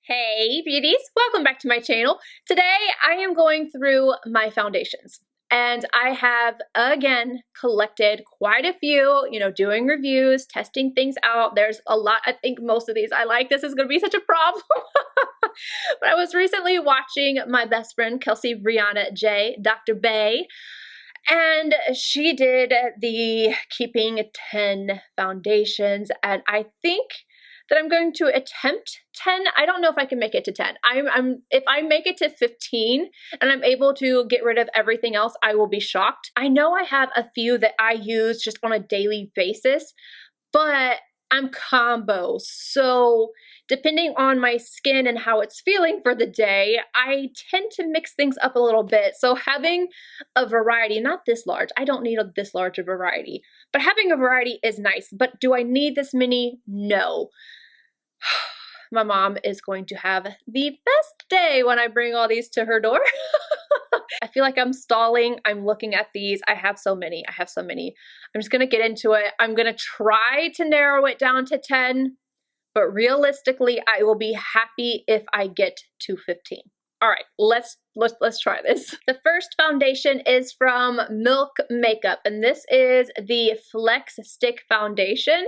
Hey beauties, welcome back to my channel. Today I am going through my foundations and I have again collected quite a few, doing reviews, testing things out. There's a lot. I think most of these I like. This is going to be such a problem. But I was recently watching my best friend KELSEE BRIANA J, Dr. Bay, and she did the keeping 10 foundations, and I think that I'm going to attempt 10. I don't know if I can make it to 10. If I make it to 15 and I'm able to get rid of everything else, I will be shocked. I know I have a few that I use just on a daily basis, but I'm combo. So depending on my skin and how it's feeling for the day, I tend to mix things up a little bit. So having a variety, not this large, I don't need this large a variety, but having a variety is nice. But do I need this many? No. My mom is going to have the best day when I bring all these to her door. I feel like I'm stalling. I'm looking at these. I have so many. I'm just going to get into it. I'm going to try to narrow it down to 10, but realistically, I will be happy if I get to 15. All right, let's try this. The first foundation is from Milk Makeup, and this is the Flex Stick Foundation.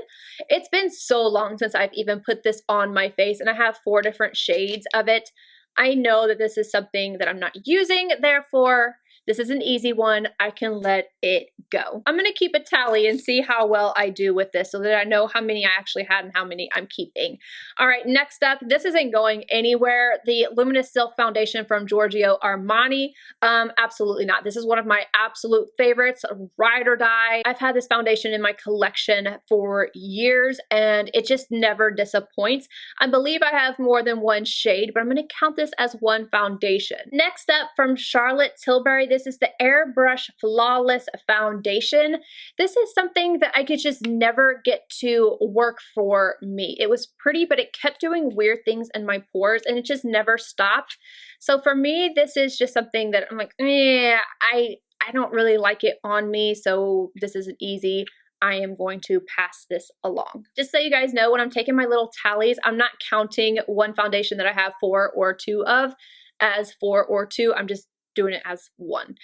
It's been so long since I've even put this on my face, and I have 4 different shades of it. I know that this is something that I'm not using, therefore, this is an easy one. I can let it go. I'm gonna keep a tally and see how well I do with this so that I know how many I actually had and how many I'm keeping. All right, next up, this isn't going anywhere. The Luminous Silk Foundation from Giorgio Armani. Absolutely not. This is one of my absolute favorites, ride or die. I've had this foundation in my collection for years and it just never disappoints. I believe I have more than one shade, but I'm gonna count this as one foundation. Next up, from Charlotte Tilbury, this is the AIRBRUSH Flawless Foundation. This is something that I could just never get to work for me. It was pretty, but it kept doing weird things in my pores and it just never stopped. So for me, this is just something that I'm like, I don't really like it on me, so this isn't easy. I am going to pass this along. Just so you guys know, when I'm taking my little tallies, I'm not counting one foundation that I have 4 or 2 of as 4 or 2. I'm just doing it as 1.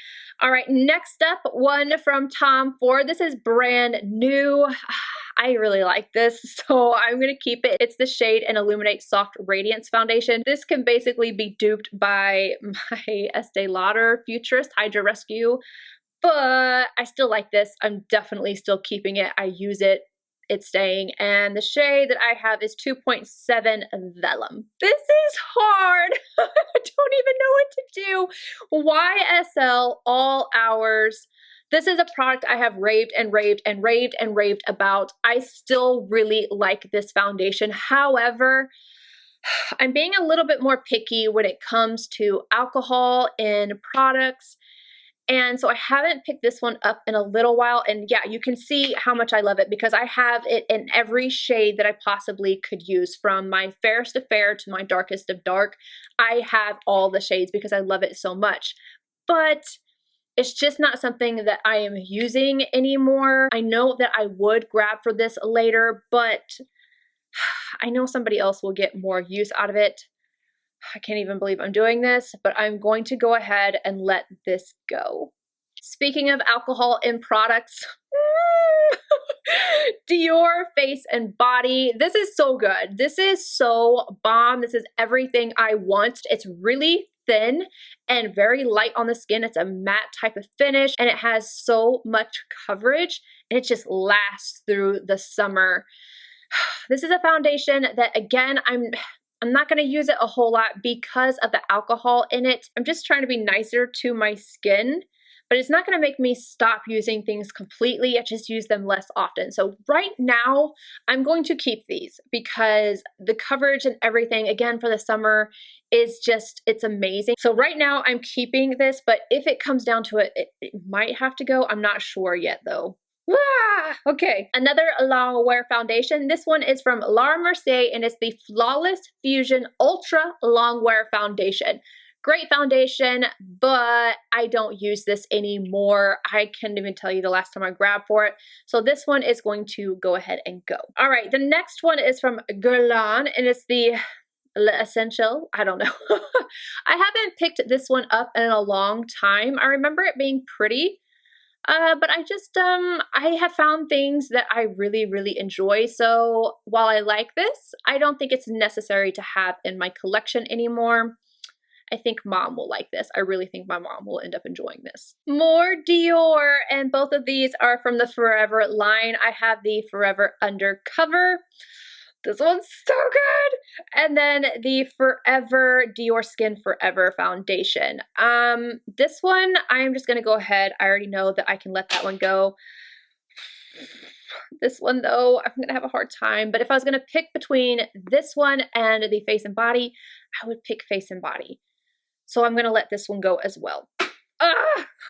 All right, next up, one from Tom Ford. This is brand new. I really like this, so I'm gonna keep it. It's the shade and Illuminate Soft Radiance Foundation. This can basically be duped by my Estee Lauder Futurist Hydra Rescue, but I still like this. I'm definitely still keeping it. I use it. It's staying, and the shade that I have is 2.7 Vellum. This is hard. I don't even know what to do. YSL All Hours. This is a product I have raved and raved and raved and raved about. I still really like this foundation. However, I'm being a little bit more picky when it comes to alcohol in products. And so I haven't picked this one up in a little while. And yeah, you can see how much I love it because I have it in every shade that I possibly could use, from my fairest of fair to my darkest of dark. I have all the shades because I love it so much. But it's just not something that I am using anymore. I know that I would grab for this later, but I know somebody else will get more use out of it. I can't even believe I'm doing this, but I'm going to go ahead and let this go. Speaking of alcohol in products, DIOR Face and Body. This is so good. This is so bomb. This is everything I want. It's really thin and very light on the skin. It's a matte type of finish and it has so much coverage and it just lasts through the summer. This is a foundation that, again, I'm not going to use it a whole lot because of the alcohol in it. I'm just trying to be nicer to my skin, but it's not going to make me stop using things completely. I just use them less often. So right now, I'm going to keep these because the coverage and everything, again, for the summer is just, it's amazing. So right now, I'm keeping this, but if it comes down to it, it might have to go. I'm not sure yet, though. Okay, another Longwear foundation. This one is from Mercier and it's the Flawless Fusion Ultra Longwear Foundation. Great foundation, but I don't use this anymore. I can't even tell you the last time I grabbed for it. So this one is going to go ahead and go. All right, the next one is from GUERLAIN and it's the L'Essential. I don't know. I haven't picked this one up in a long time. I remember it being pretty, but I just, I have found things that I really, really enjoy. So while I like this, I don't think it's necessary to have in my collection anymore. I think mom will like this. I really think my mom will end up enjoying this. More Dior, and both of these are from the Forever line. I have the Forever Undercover. This one's so good. And then the Forever Dior Skin Forever foundation. This one, I'm just gonna go ahead. I already know that I can let that one go. This one though, I'm gonna have a hard time. But if I was gonna pick between this one and the Face and Body, I would pick Face and Body. So I'm gonna let this one go as well.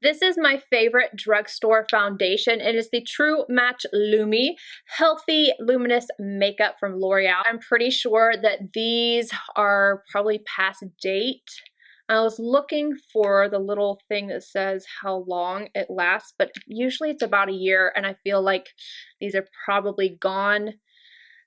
This is my favorite drugstore foundation. It is the True Match Lumi Healthy Luminous Makeup from L'Oreal. I'm pretty sure that these are probably past date. I was looking for the little thing that says how long it lasts, but usually it's about a year, and I feel like these are probably gone.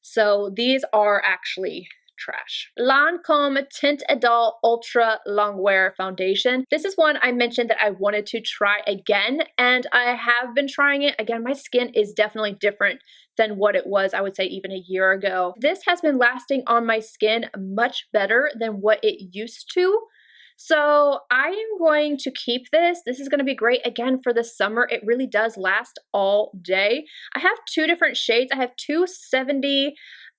So these are actually trash. LANCOME Tint Idole Ultra Longwear Foundation. This is one I mentioned that I wanted to try again, and I have been trying it. Again, my skin is definitely different than what it was, I would say, even a year ago. This has been lasting on my skin much better than what it used to. So I am going to keep this. This is going to be great again for the summer. It really does last all day. I have two different shades. I have 270.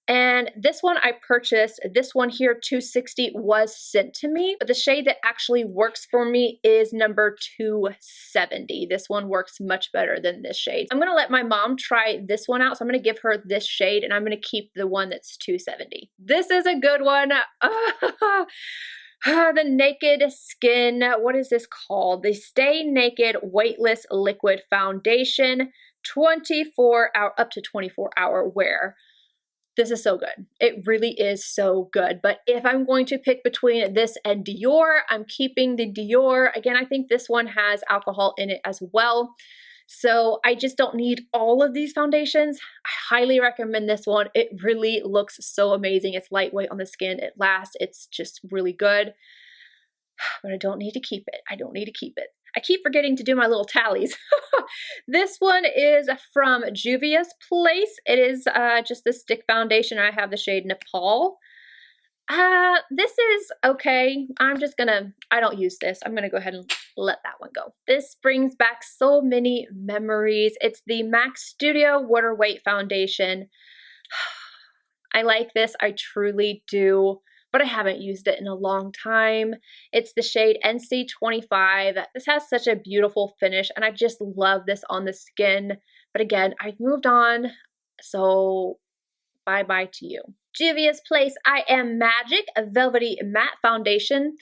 And this one I purchased. This one here, 260, was sent to me. But the shade that actually works for me is number 270. This one works much better than this shade. I'm going to let my mom try this one out. So I'm going to give her this shade, and I'm going to keep the one that's 270. This is a good one. The Naked Skin, what is this called? The Stay Naked Weightless Liquid Foundation, 24 hour, up to 24-hour wear. This is so good. It really is so good. But if I'm going to pick between this and Dior, I'm keeping the Dior. Again, I think this one has alcohol in it as well. So I just don't need all of these foundations. I highly recommend this one. It really looks so amazing. It's lightweight on the skin. It lasts. It's just really good. But I don't need to keep it. I don't need to keep it. I keep forgetting to do my little tallies. This one is from JUVIA'S Place. It is just the stick foundation. I have the shade Nepal. This is okay. I don't use this. I'm gonna go ahead and let that one go. This brings back so many memories. It's the MAC Studio Water Weight Foundation. I like this, I truly do, but I haven't used it in a long time. It's the shade NC25. This has such a beautiful finish, and I just love this on the skin. But again, I've moved on, so bye-bye to you. JUVIA'S Place I Am Magic, a velvety matte foundation.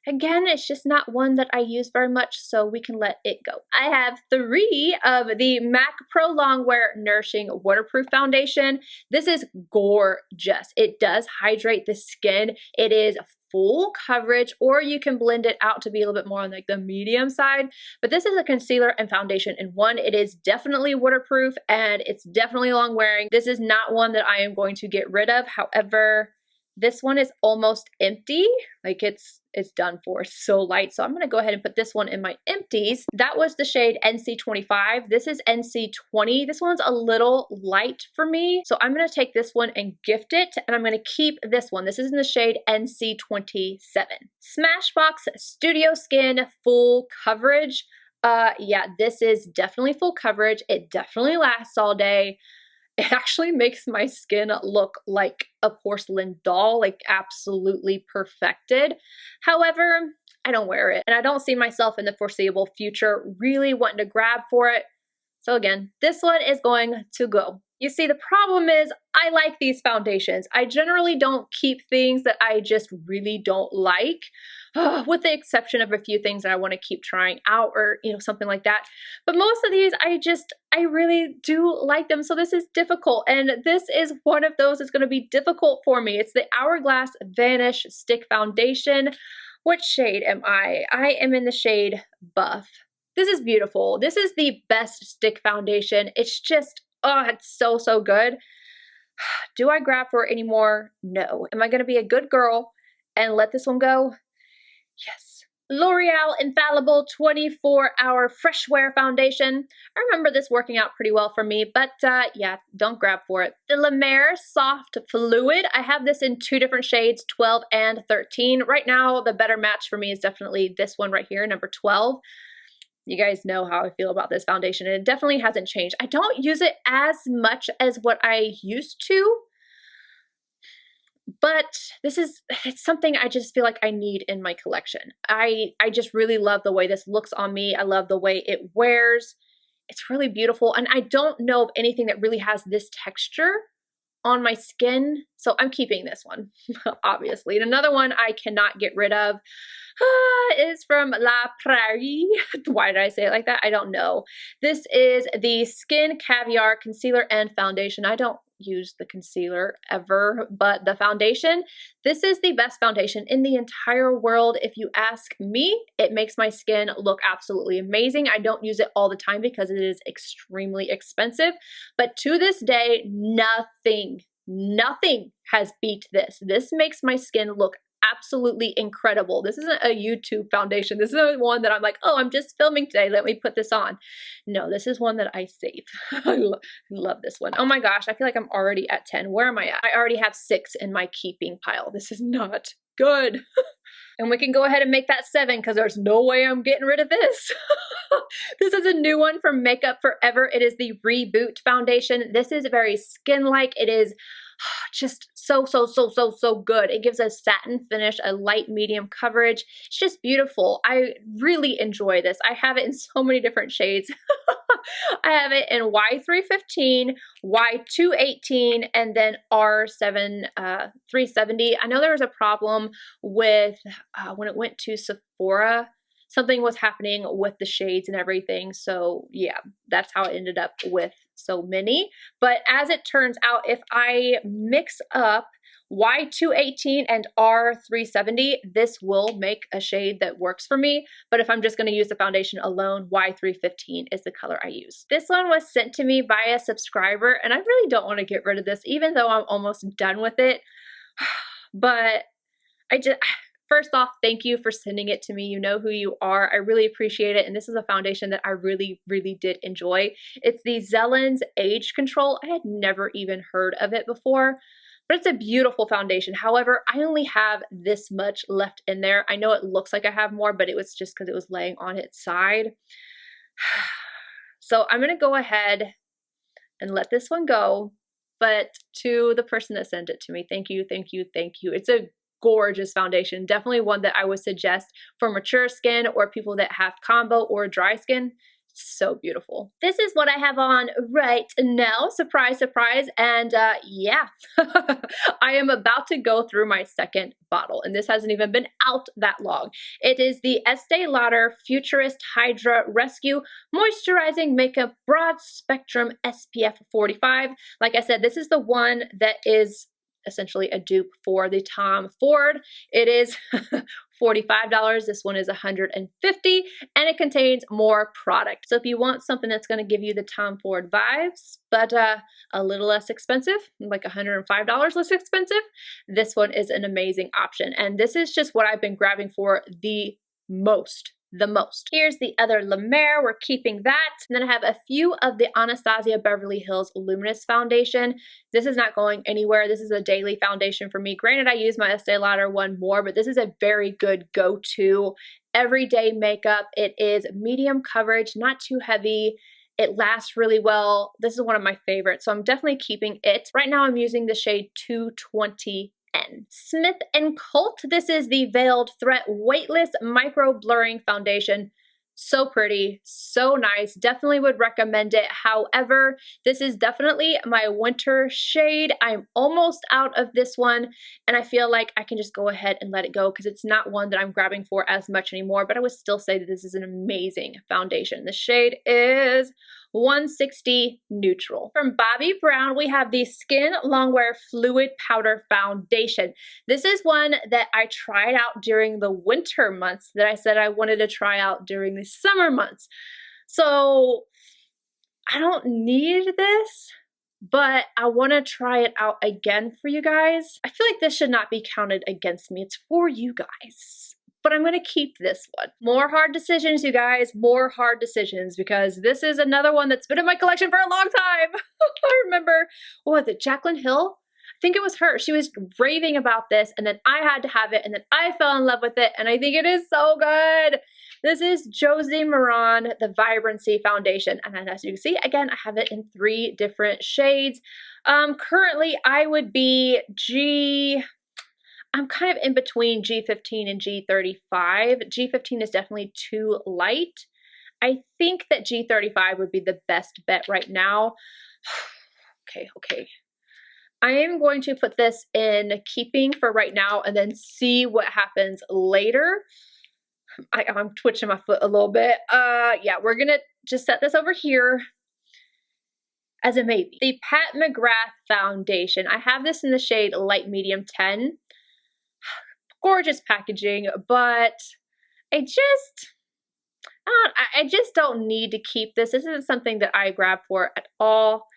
Again, it's just not one that I use very much, so we can let it go. I have 3 of the MAC Pro Longwear Nourishing Waterproof Foundation. This is gorgeous. It does hydrate the skin. It is full coverage, or you can blend it out to be a little bit more on like the medium side. But this is a concealer and foundation in one. It is definitely waterproof, and it's definitely long wearing. This is not one that I am going to get rid of. However, this one is almost empty. Like it's done for. It's so light. So I'm going to go ahead and put this one in my empties. That was the shade NC25. This is NC20. This one's a little light for me. So I'm going to take this one and gift it. And I'm going to keep this one. This is in the shade NC27. Smashbox Studio Skin Full Coverage. Yeah, this is definitely full coverage. It definitely lasts all day. It actually makes my skin look like a porcelain doll, like absolutely perfected. However, I don't wear it, and I don't see myself in the foreseeable future really wanting to grab for it. So again, this one is going to go. You see, the problem is I like these foundations. I generally don't keep things that I just really don't like, with the exception of a few things that I want to keep trying out, or something like that. But most of these I really do like them. So this is difficult, and this is one of those that's going to be difficult for me. It's the Hourglass Vanish Stick Foundation. What shade am I? I am in the shade Buff. This is beautiful. This is the best stick foundation. It's just, oh, it's so, so good. Do I grab for it anymore? No. Am I going to be a good girl and let this one go? Yes. L'Oreal Infallible 24-Hour Fresh Wear Foundation. I remember this working out pretty well for me, but yeah, don't grab for it. The La Mer Soft Fluid. I have this in 2 different shades, 12 and 13. Right now, the better match for me is definitely this one right here, number 12. You guys know how I feel about this foundation, and it definitely hasn't changed. I don't use it as much as what I used to, but it's something I just feel like I need in my collection. I just really love the way this looks on me. I love the way it wears. It's really beautiful, and I don't know of anything that really has this texture on my skin, so I'm keeping this one, obviously. And another one I cannot get rid of is from La Prairie. Why did I say it like that? I don't know. This is the Skin Caviar Concealer and Foundation. I don't use the concealer ever, but the foundation, this is the best foundation in the entire world. If you ask me, it makes my skin look absolutely amazing. I don't use it all the time because it is extremely expensive, but to this day, nothing has beat this. This makes my skin look absolutely incredible. This isn't a YouTube foundation. This is one that I'm like, oh, I'm just filming today, let me put this on. No, this is one that I save. I love this one. Oh my gosh, I feel like I'm already at 10. Where am I at? I already have 6 in my keeping pile. This is not good. And we can go ahead and make that 7 because there's no way I'm getting rid of this. This is a new one from Makeup Forever. It is the Reboot Foundation. This is very skin-like. It is just so good. It gives a satin finish, a light medium coverage. It's just beautiful. I really enjoy this. I have it in so many different shades. I have it in Y315, Y218, and then R7 370. I know there was a problem with when it went to Sephora. Something was happening with the shades and everything. So yeah, that's how it ended up with so many. But as it turns out, if I mix up Y218 and R370, this will make a shade that works for me. But if I'm just going to use the foundation alone, Y315 is the color I use. This one was sent to me by a subscriber, and I really don't want to get rid of this, even though I'm almost done with it. But first off, thank you for sending it to me. You know who you are. I really appreciate it. And this is a foundation that I really did enjoy. It's the Zellen's Age Control. I had never even heard of it before, but it's a beautiful foundation. However, I only have this much left in there. I know it looks like I have more, but it was just because it was laying on its side. So I'm going to go ahead and let this one go. But to the person that sent it to me, thank you. It's a gorgeous foundation. Definitely one that I would suggest for mature skin or people that have combo or dry skin. So beautiful. This is what I have on right now. Surprise, surprise. And yeah, I am about to go through my second bottle, and this hasn't even been out that long. It is the Estee Lauder Futurist Hydra Rescue Moisturizing Makeup Broad Spectrum SPF 45. Like I said, this is the one that is essentially a dupe for the Tom Ford. It is $45. This one is $150, and it contains more product. So if you want something that's going to give you the Tom Ford vibes, but a little less expensive, like $105 less expensive, this one is an amazing option. And this is just what I've been grabbing for the most. Here's the other La Mer. We're keeping that. And then I have a few of the Anastasia Beverly Hills Luminous Foundation. This is not going anywhere. This is a daily foundation for me. Granted, I use my Estee Lauder one more, but this is a very good go-to everyday makeup. It is medium coverage, not too heavy. It lasts really well. This is one of my favorites, so I'm definitely keeping it. Right now I'm using the shade 220. Smith & Colt. This is the Veiled Threat Weightless Micro Blurring Foundation. So pretty, so nice. Definitely would recommend it. However, this is definitely my winter shade. I'm almost out of this one, and I feel like I can just go ahead and let it go because it's not one that I'm grabbing for as much anymore, but I would still say that this is an amazing foundation. The shade is 160 Neutral. From Bobbi Brown, we have the Skin Longwear Fluid Powder Foundation. This is one that I tried out during the winter months that I said I wanted to try out during the summer months. So I don't need this, but I want to try it out again for you guys. I feel like this should not be counted against me. It's for you guys. But I'm going to keep this one. More hard decisions, you guys. More hard decisions, because this is another one that's been in my collection for a long time. I remember, what was it, Jaclyn Hill? I think it was her. She was raving about this, and then I had to have it, and then I fell in love with it, and I think it is so good. This is Josie Maran, the Vibrancy Foundation. And as you can see, again, I have it in 3 different shades. Currently, I would be I'm kind of in between G15 and G35. G15 is definitely too light. I think that G35 would be the best bet right now. Okay. I am going to put this in keeping for right now and then see what happens later. I'm twitching my foot a little bit. Yeah, we're gonna just set this over here as a maybe. The Pat McGrath Foundation. I have this in the shade Light Medium 10. Gorgeous packaging, but I just don't need to keep this. This isn't something that I grab for at all.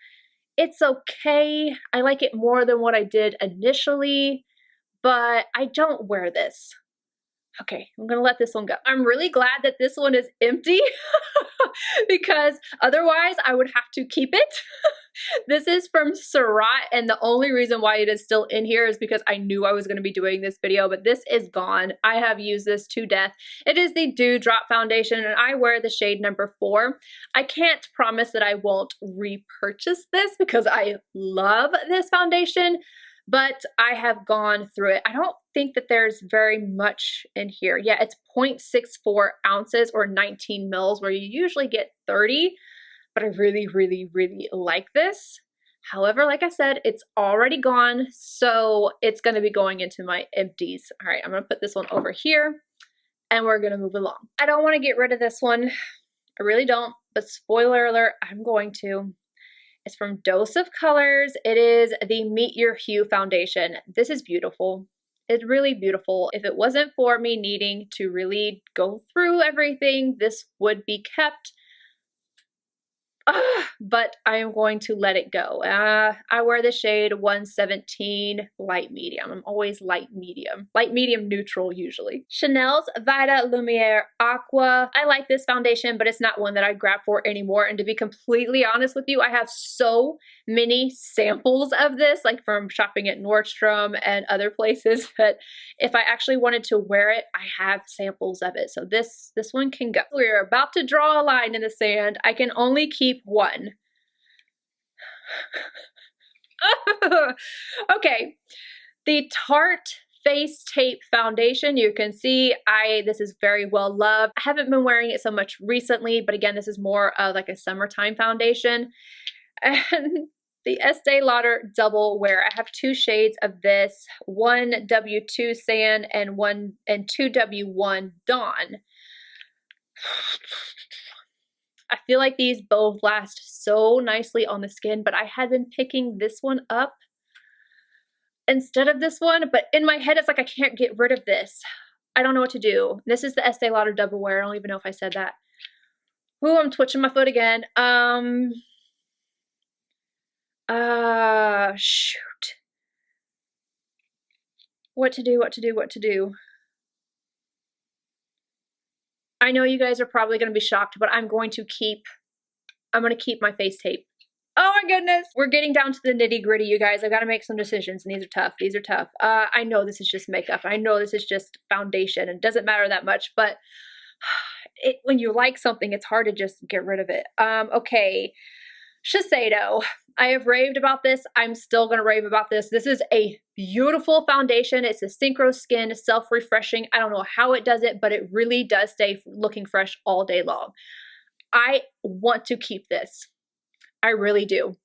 It's okay. I like it more than what I did initially, but I don't wear this. Okay, I'm gonna let this one go. I'm really glad that this one is empty because otherwise I would have to keep it. This is from Surratt, and the only reason why it is still in here is because I knew I was gonna be doing this video, but this is gone. I have used this to death. It is the Dewdrop Foundation, and I wear the shade number 4. I can't promise that I won't repurchase this because I love this foundation, but I have gone through it. I don't think that there's very much in here. Yeah, it's 0.64 ounces or 19 mils where you usually get 30, but I really like this. However, like I said, it's already gone, so it's gonna be going into my empties. All right, I'm gonna put this one over here and we're gonna move along. I don't wanna get rid of this one. I really don't, but spoiler alert, I'm going to. It's from Dose of Colors. It is the Meet Your Hue Foundation. This is beautiful. It's really beautiful. If it wasn't for me needing to really go through everything, this would be kept. But I am going to let it go. I wear the shade 117 light medium. I'm always light medium neutral usually. Chanel's Vita Lumiere Aqua. I like this foundation, but it's not one that I grab for anymore. And to be completely honest with you, I have so many samples of this, like from shopping at Nordstrom and other places, that if I actually wanted to wear it, I have samples of it. So this one can go. We're about to draw a line in the sand. I can only keep one. Okay, the Tarte Face Tape Foundation. You can see this is very well loved. I haven't been wearing it so much recently, but again, this is more like a summertime foundation. And the Estee Lauder Double Wear. I have 2 shades of this, one W2 Sand and 2 W1 Dawn. I feel like these both last so nicely on the skin, but I had been picking this one up instead of this one, but in my head it's like I can't get rid of this. I don't know what to do. This is the Estee Lauder Double Wear. I don't even know if I said that. Ooh, I'm twitching my foot again. Shoot. What to do? I know you guys are probably going to be shocked, but I'm going to keep my face tape. Oh my goodness. We're getting down to the nitty gritty, you guys. I've got to make some decisions, and these are tough. I know this is just makeup. I know this is just foundation, and it doesn't matter that much, but when you like something, it's hard to just get rid of it. Okay. Shiseido. I have raved about this. I'm still going to rave about this. This is a beautiful foundation. It's a Synchro Skin, self-refreshing. I don't know how it does it, but it really does stay looking fresh all day long. I want to keep this. I really do.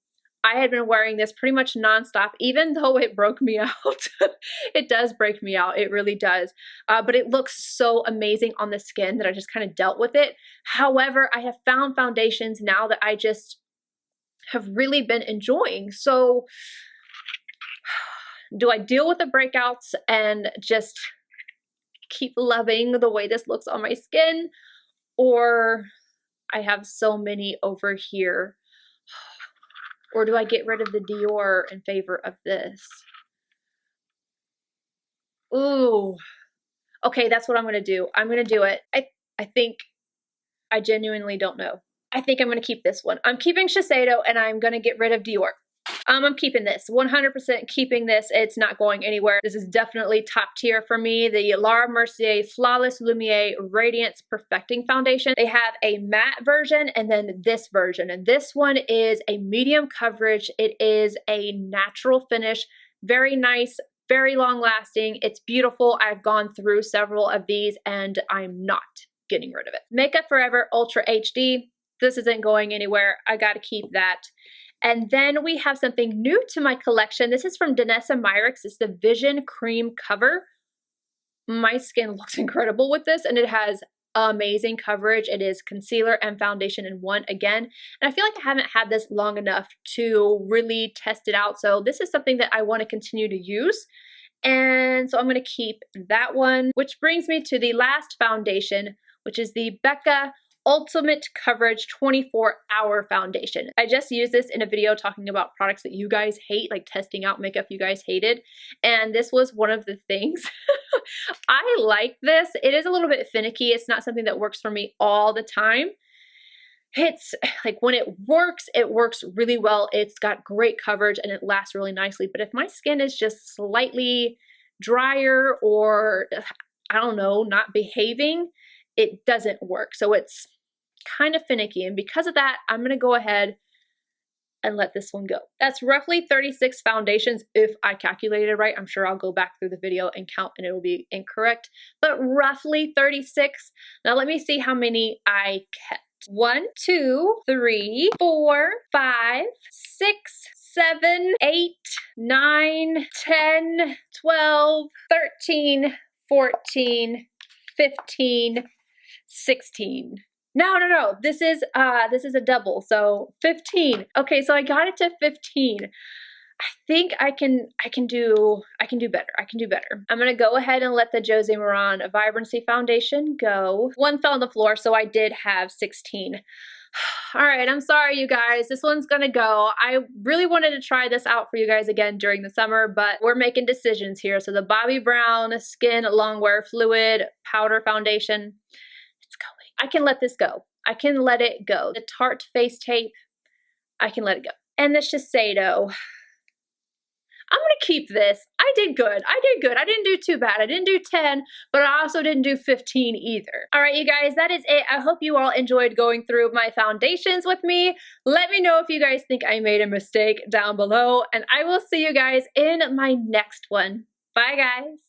I had been wearing this pretty much nonstop, even though it broke me out. It does break me out. It really does. But it looks so amazing on the skin that I just kind of dealt with it. However, I have found foundations now that I just have really been enjoying. So do I deal with the breakouts and just keep loving the way this looks on my skin? Or I have so many over here. Or do I get rid of the DIOR in favor of this? Ooh. Okay, that's what I'm going to do. I'm going to do it. I think I genuinely don't know. I think I'm going to keep this one. I'm keeping Shiseido and I'm going to get rid of DIOR. I'm keeping this. 100% keeping this. It's not going anywhere. This is definitely top tier for me. The Laura Mercier Flawless Lumiere Radiance Perfecting Foundation. They have a matte version and then this version. And this one is a medium coverage. It is a natural finish. Very nice. Very long lasting. It's beautiful. I've gone through several of these and I'm not getting rid of it. Makeup Forever Ultra HD. This isn't going anywhere. I got to keep that. And then we have something new to my collection. This is from Danessa Myricks. It's the Vision Cream Cover. My skin looks incredible with this and it has amazing coverage. It is concealer and foundation in one again. And I feel like I haven't had this long enough to really test it out. So this is something that I want to continue to use. And so I'm going to keep that one, which brings me to the last foundation, which is the Becca Ultimate Coverage 24-Hour Foundation. I just used this in a video talking about products that you guys hate, like testing out makeup you guys hated. And this was one of the things. I like this. It is a little bit finicky. It's not something that works for me all the time. It's like when it works really well. It's got great coverage and it lasts really nicely. But if my skin is just slightly drier or, I don't know, not behaving, it doesn't work. So it's kind of finicky. And because of that, I'm going to go ahead and let this one go. That's roughly 36 foundations if I calculated right. I'm sure I'll go back through the video and count and it will be incorrect, but roughly 36. Now let me see how many I kept. 1, 2, 3, 4, 5, 6, 7, 8, 9, 10, 12, 13, 14, 15, 16. No. This is a double, so 15. Okay, so I got it to 15. I think I can do better. I can do better. I'm gonna go ahead and let the Josie Maran Vibrancy Foundation go. One fell on the floor, so I did have 16. All right, I'm sorry, you guys. This one's gonna go. I really wanted to try this out for you guys again during the summer, but we're making decisions here. So the Bobbi Brown Skin Longwear Fluid Powder Foundation, it's going. I can let this go. I can let it go. The Tarte Face Tape, I can let it go. And the Shiseido, I'm gonna keep this. I did good. I didn't do too bad. I didn't do 10, but I also didn't do 15 either. All right, you guys, that is it. I hope you all enjoyed going through my foundations with me. Let me know if you guys think I made a mistake down below, and I will see you guys in my next one. Bye, guys.